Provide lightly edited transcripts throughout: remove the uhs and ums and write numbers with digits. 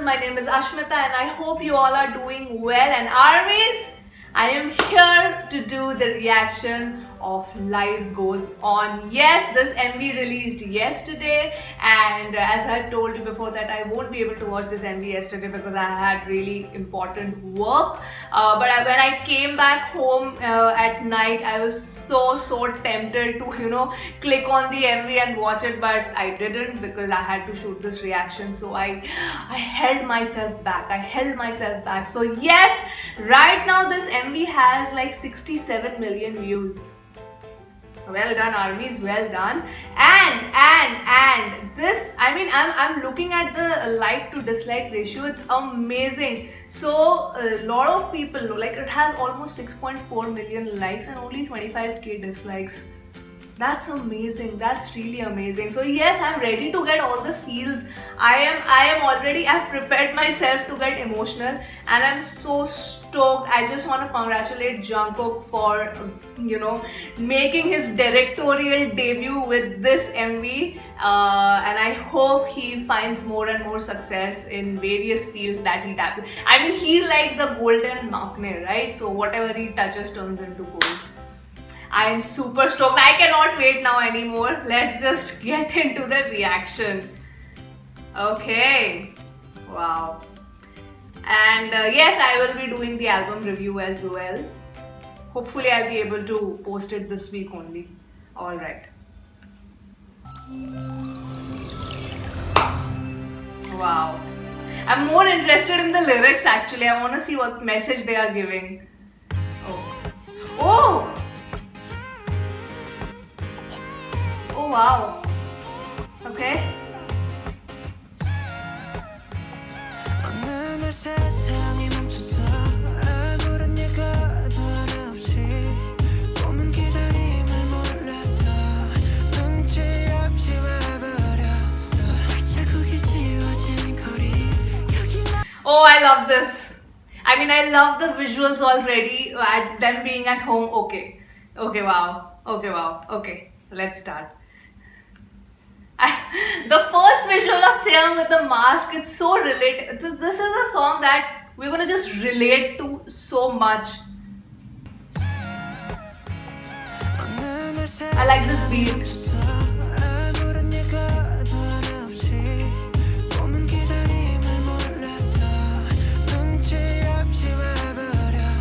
My name is Ashmita and I hope you all are doing well. And armies, I am here to do the reaction of Life Goes On. Yes, this MV released yesterday, and as I told you before that I won't be able to watch this MV yesterday because I had really important work. But when I came back home at night, I was so tempted to click on the MV and watch it, but I didn't because I had to shoot this reaction. So I held myself back. So yes, right now this MV has like 67 million views. Well done, armies, well done. And this, I mean, I'm looking at the like to dislike ratio. It's amazing. So a lot of people, like, it has almost 6.4 million likes and only 25k dislikes. That's amazing. That's really amazing. So yes, I'm ready to get all the feels. I've prepared myself to get emotional, and I'm so stoked. I just want to congratulate Jungkook for making his directorial debut with this MV, and I hope he finds more and more success in various fields that he tackles. I mean, he's like the golden maknae, right? So whatever he touches turns into gold. I am super stoked. I cannot wait now anymore. Let's just get into the reaction. Okay. Wow. And yes, I will be doing the album review as well. Hopefully, I'll be able to post it this week only. Alright. Wow. I'm more interested in the lyrics actually. I want to see what message they are giving. Oh! Oh wow. Okay. Oh, I love this. I mean, I love the visuals already. At them being at home. Okay. Wow. Okay. Let's start. The first visual of Taeyang with the mask, it's so relatable. This is a song that we're gonna just relate to so much. I like this beat.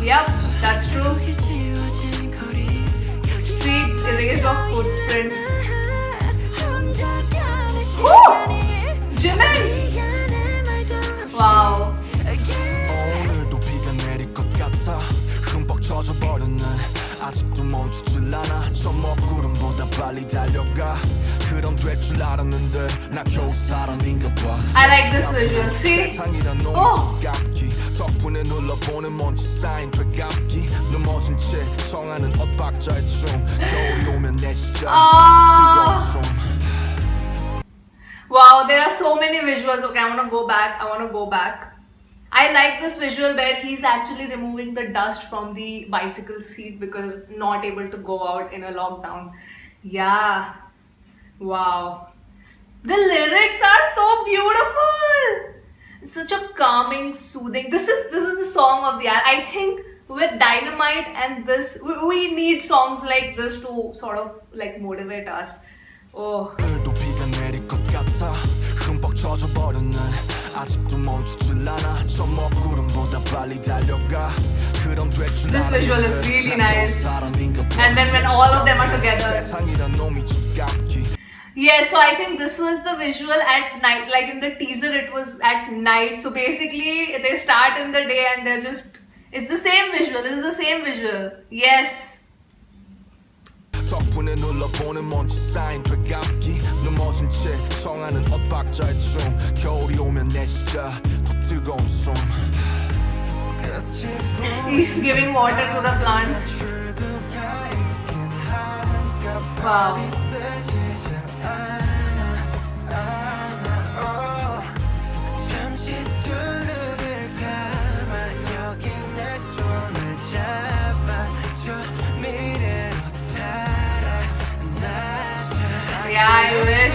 Yep, that's true. Streets erased of footprints. Jimin! Wow. 오늘도 비가 내릴 것 같아 흠뻑 젖어버렸네 아직도 멈추질 않아 저 먹구름보다 빨리 달려가 그럼 될 줄 알았는데 나 겨우 사람인가 봐 I like this visual. See? 세상이란 놈이 지갑기 덕분에 눌러보는 먼지 쌓인 되감기 넘어진 채 청하는 엇박자의 춤 겨울이 오면 내 시작 뜨거운 숨 Wow, there are so many visuals. Okay, I want to go back. I like this visual where he's actually removing the dust from the bicycle seat because not able to go out in a lockdown. Yeah. Wow. The lyrics are so beautiful. It's such a calming, soothing. This is the song of the year. I think with Dynamite and this, we need songs like this to sort of like motivate us. Oh. 흠뻑 젖어버렸네 아직도 멈추질 않아 저 먹구름보다 빨리 달려가 그럼 될 줄 This visual is really nice. And then when all of them are together. 세상이란 놈이 지갑기 Yeah, so I think this was the visual at night. Like in the teaser, it was at night. So basically, they start in the day and they're just... It's the same visual. Yes. 덕분에 눌러보는 먼지 쌓인 되감기 넘어진 채 청하는 엇박자의 춤 겨울이 오면 내 시작 더 뜨거운 숨 He's giving water to the plants. Wow. Yeah, I wish.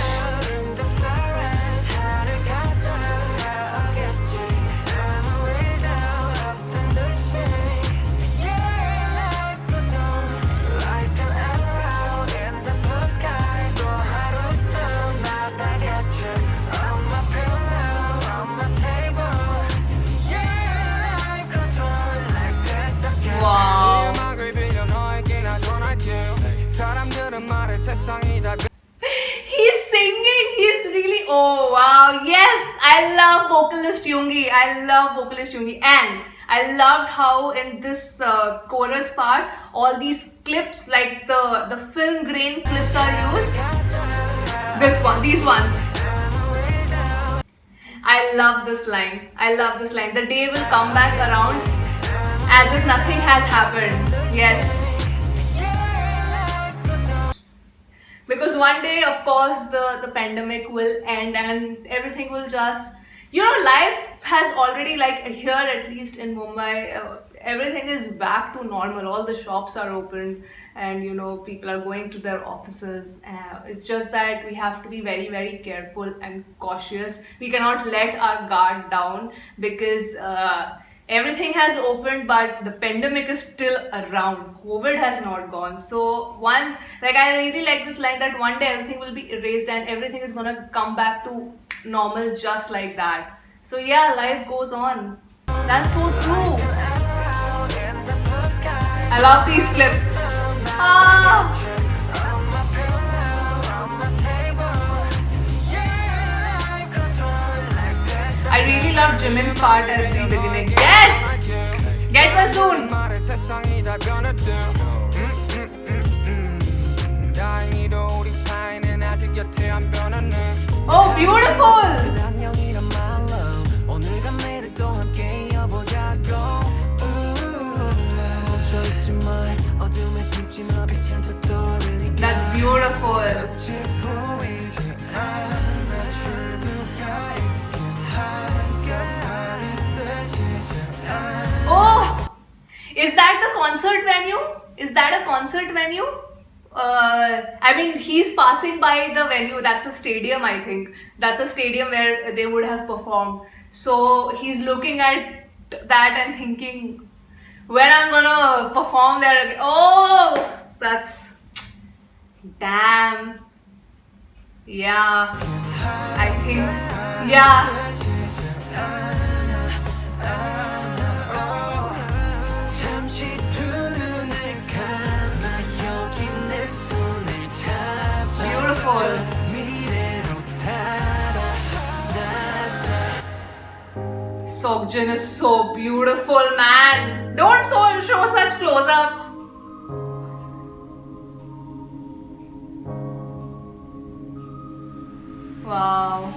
He's singing. He's really. Oh wow! Yes, I love vocalist Yoongi. I love vocalist Yoongi, and I loved how in this chorus part, all these clips, like the film grain clips, are used. These ones. I love this line. I love this line. The day will come back around as if nothing has happened. Yes. Because one day, of course, the pandemic will end and everything will just, life has already, like here at least in Mumbai, everything is back to normal. All the shops are open and, people are going to their offices. It's just that we have to be very, very careful and cautious. We cannot let our guard down because everything has opened, but the pandemic is still around. COVID has not gone. So I really like this line that one day everything will be erased and everything is gonna come back to normal just like that. So yeah, life goes on. That's so true. I love these clips. I really love Jimin's part at the beginning. Yes! Get one soon! Oh, beautiful! That's beautiful. Oh! Is that the concert venue? Is that a concert venue? He's passing by the venue. That's a stadium, I think. That's a stadium where they would have performed. So he's looking at that and thinking, when I'm gonna perform there. Oh! That's... Damn. Yeah. I think... Yeah. Beautiful. Seokjin is so beautiful, man. Don't show such close-ups. Wow.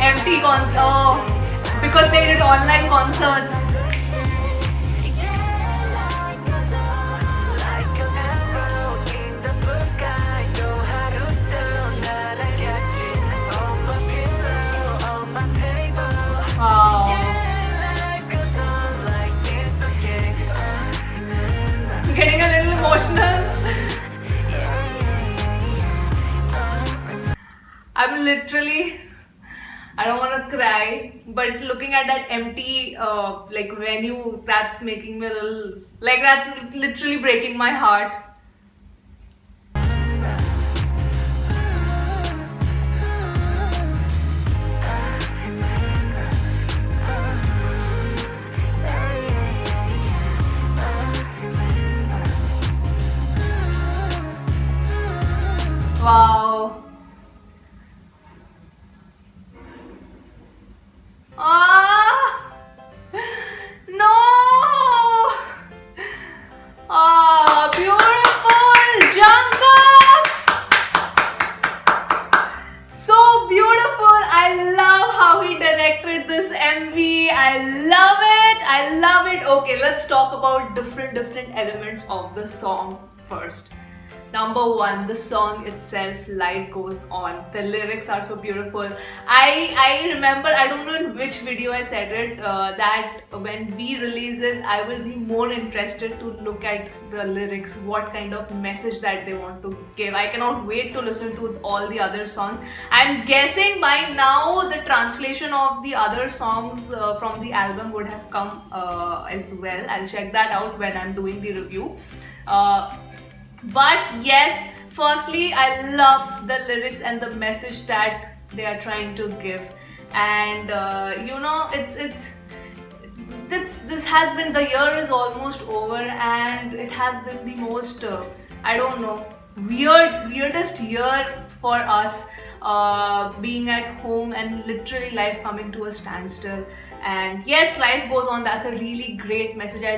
Empty concert. Oh, because they did online concerts. Wow. Getting a little emotional. I'm literally, I don't want to cry, but looking at that empty venue, that's making me a little, that's literally breaking my heart. Wow. No. Beautiful Jungkook. So beautiful. I love how he directed this MV. I love it. I love it. Okay, let's talk about different elements of the song first. Number one, the song itself, Life Goes On. The lyrics are so beautiful. I remember, I don't know in which video I said it, that when V releases, I will be more interested to look at the lyrics, what kind of message that they want to give. I cannot wait to listen to all the other songs. I'm guessing by now the translation of the other songs from the album would have come as well. I'll check that out when I'm doing the review. But yes, firstly, I love the lyrics and the message that they are trying to give, and it's this has been, the year is almost over, and it has been the most I don't know, weirdest year for us, being at home and literally life coming to a standstill. And yes, life goes on. That's a really great message. I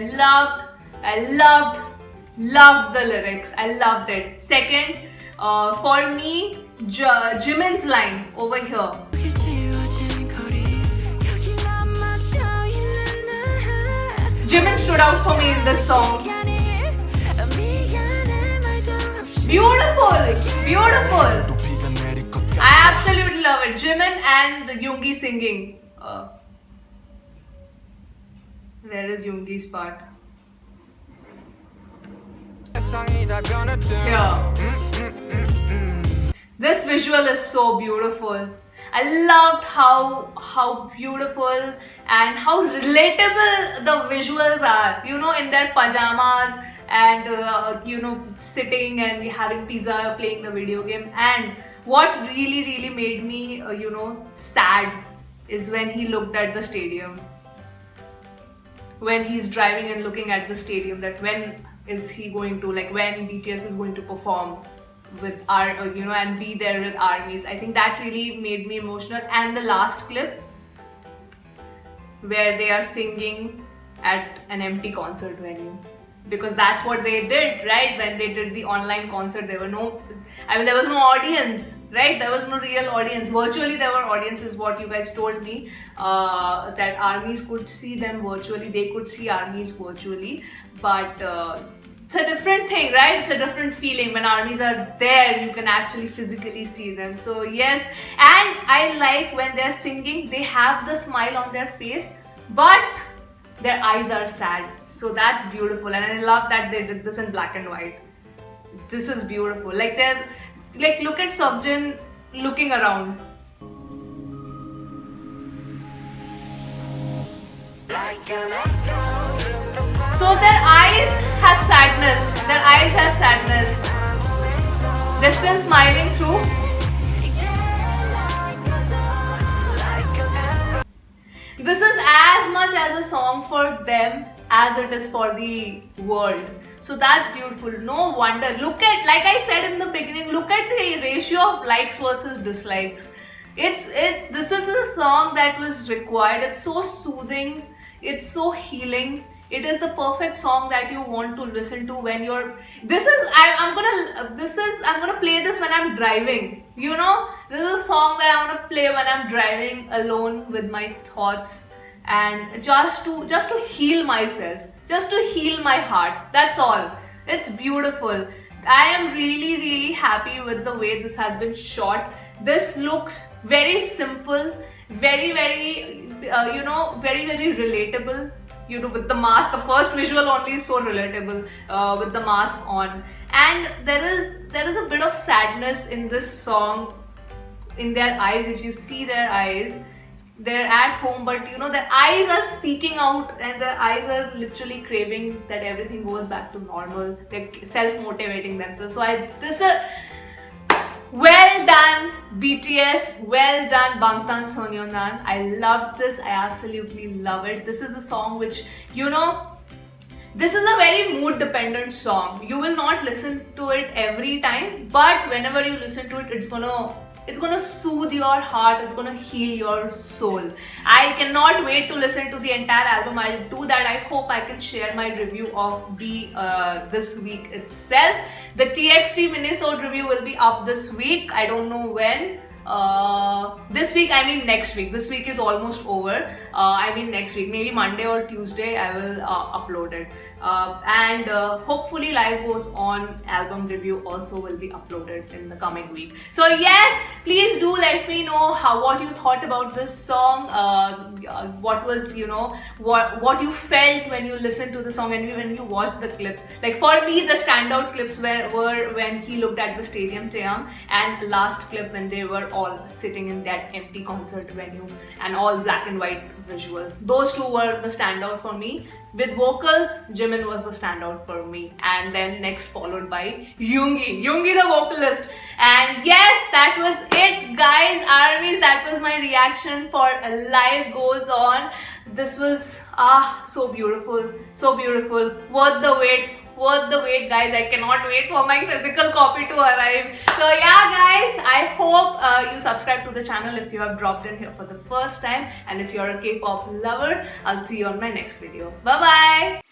loved the lyrics. I loved it. Second, for me, Jimin's line over here. Jimin stood out for me in this song. Beautiful, beautiful. I absolutely love it. Jimin and Yoongi singing. Where is Yoongi's part? Here. This visual is so beautiful. I loved how beautiful and how relatable the visuals are. You know, in their pajamas and you know, sitting and having pizza, playing the video game. And what really made me you know, sad is when he looked at the stadium. When he's driving and looking at the stadium, that when is he going to, like, when BTS is going to perform with our you know, and be there with ARMYs. I think that really made me emotional. And the last clip where they are singing at an empty concert venue, because that's what they did, right? When they did the online concert, there were no, I mean, there was no audience, right? There was no real audience. Virtually there were audiences, what you guys told me, that ARMYs could see them virtually, they could see ARMYs virtually, but it's a different thing, right? It's a different feeling. When ARMYs are there, you can actually physically see them. So yes, and I like when they're singing, they have the smile on their face, but their eyes are sad. So that's beautiful, and I love that they did this in black and white. This is beautiful. Like, they're like, look at Seokjin looking around. So their eyes have sadness. Their eyes have sadness. They're still smiling through. This is as much as a song for them as it is for the world. So that's beautiful. No wonder. Look at, like I said in the beginning, look at the ratio of likes versus dislikes. This is a song that was required. It's so soothing. It's so healing. It is the perfect song that you want to listen to when you're. I'm gonna play this when I'm driving. You know, this is a song that I'm gonna play when I'm driving alone with my thoughts, and just to heal myself, just to heal my heart. That's all. It's beautiful. I am really happy with the way this has been shot. This looks very simple, very you know, very relatable. You know, with the mask, the first visual only is so relatable, with the mask on. And there is a bit of sadness in this song, in their eyes. If you see their eyes, they're at home, but you know, their eyes are speaking out, and their eyes are literally craving that everything goes back to normal. They're self-motivating themselves. So well done BTS, well done Bangtan Sonyeondan. I love this. I absolutely love it. This is a song which, you know, this is a very mood dependent song. You will not listen to it every time, but whenever you listen to it, it's gonna soothe your heart. It's gonna heal your soul. I cannot wait to listen to the entire album. I'll do that. I hope I can share my review of B this week itself. The TXT Minisode review will be up this week. I don't know when. This week, I mean next week. This week is almost over. I mean next week, maybe Monday or Tuesday, I will upload it. And hopefully Life Goes On album review also will be uploaded in the coming week. So yes, please do let me know what you thought about this song. What was, you know, what you felt when you listened to the song and when you watched the clips. Like, for me, the standout clips were when he looked at the stadium, Taeyang, and last clip when they were all sitting in that empty concert venue and all black and white visuals. Those two were the standout for me. With vocals, Jimin was the standout for me, and then next followed by Yoongi the vocalist. And yes, that was it, guys. ARMYs, that was my reaction for Life Goes On. This was so beautiful, so beautiful. Worth the wait. Worth the wait, guys. I cannot wait for my physical copy to arrive. So yeah, guys, I hope you subscribe to the channel if you have dropped in here for the first time, and if you're a K-pop lover, I'll see you on my next video. Bye bye.